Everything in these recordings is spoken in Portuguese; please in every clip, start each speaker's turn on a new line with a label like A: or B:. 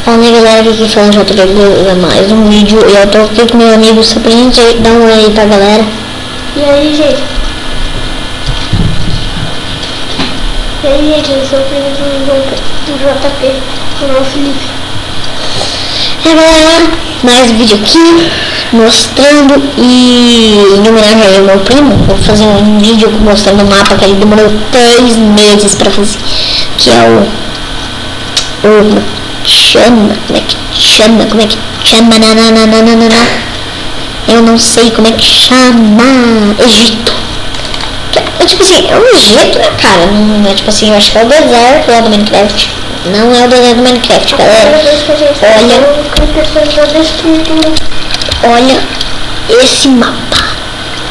A: Fala aí galera, aqui quem fala já é mais um vídeo e eu tô aqui com meu amigo só pra gente dar um oi aí pra galera.
B: E aí gente? Eu sou o primo do JP, o nosso Felipe.
A: É galera, mais um vídeo aqui mostrando e em homenagem ao meu primo, vou fazer um vídeo mostrando o mapa que ele demorou 3 meses pra fazer, que é como é que chama, eu não sei como é que chama, Egito. É tipo assim, é um Egito, né cara, não é tipo assim, eu acho que é o deserto lá do Minecraft. Não é o deserto do Minecraft, galera. Olha esse mapa,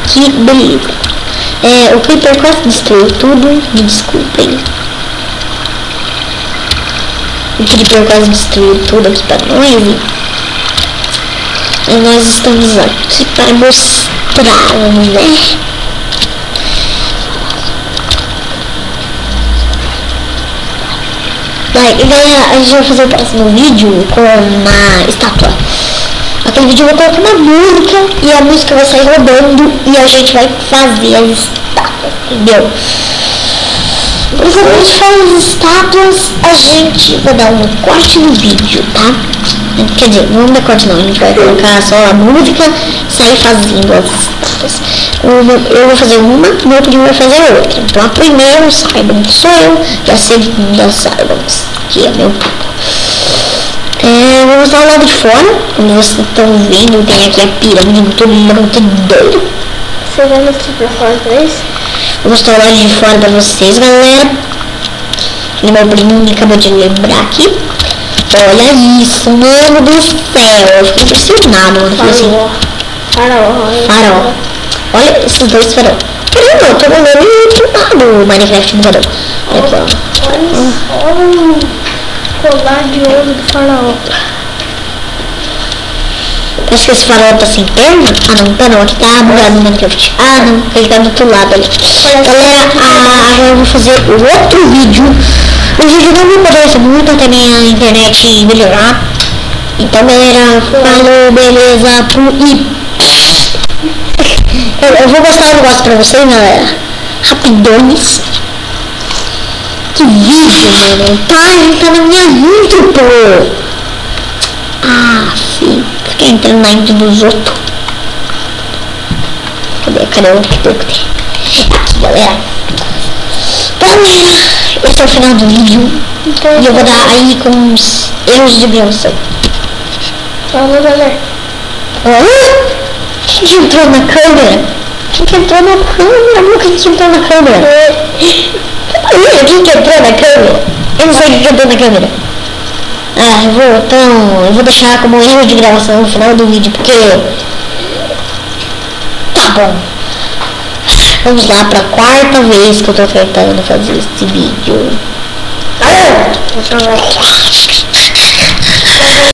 A: que beleza. O Creeper quase destruiu tudo, me desculpem. O Creeper quase destruiu tudo aqui pra nós. E nós estamos aqui para mostrar, né? Galera, a gente vai fazer o próximo vídeo com uma estátua. Aquele vídeo eu vou colocar uma música e a música vai sair rodando e a gente vai fazer as estátuas, entendeu? Enquanto a gente faz as estátuas, a gente vai dar um corte no vídeo, tá? Quer dizer, não dá corte não, a gente vai colocar só a música e sair fazendo as estátuas. Eu vou fazer uma, o meu primo vai fazer outra. Então a primeira, saibam que sou eu, e a segunda, saibam que é meu primo. Vou mostrar o lado de fora, como vocês estão vendo, tem aqui a pirâmide, todo muito doido.
B: Você vai mostrar pra fora pra isso?
A: Vou mostrar o lado de fora pra vocês, galera. E meu primo me acabou de lembrar aqui. Olha isso, mano do céu. Eu fiquei impressionado, mano. Farol. Olha esses dois farol. Caramba, eu tô mandando muito o Minecraft no farol.
B: Olha o colar de ouro do farol.
A: Acho que esse farol tá sem perna. Ah não, tá não, aqui tá bugado no Minecraft. Ah não, ele tá do outro lado ali. Galera, agora eu vou fazer outro vídeo. O vídeo não me parece muito até minha internet melhorar. Então galera, falou, beleza, eu vou mostrar um negócio pra vocês, galera. Rapidões. Que vídeo, mano. Tá na minha intro, pô. Ah, filho. Fica entrando na intro dos outros. Cadê o outro pouco tem? Aqui, galera. Galera, esse é o final do vídeo. E eu vou dar aí com uns erros de gravação.
B: Vamos, galera.
A: Quem que entrou na câmera? Quem que entrou na câmera? Nunca quem que entrou na câmera? Quem que entrou na câmera? Eu não sei quem que entrou na câmera. Eu vou deixar como erro de gravação no final do vídeo, porque... Tá bom. Vamos lá pra 4ª vez que eu tô tentando fazer esse vídeo.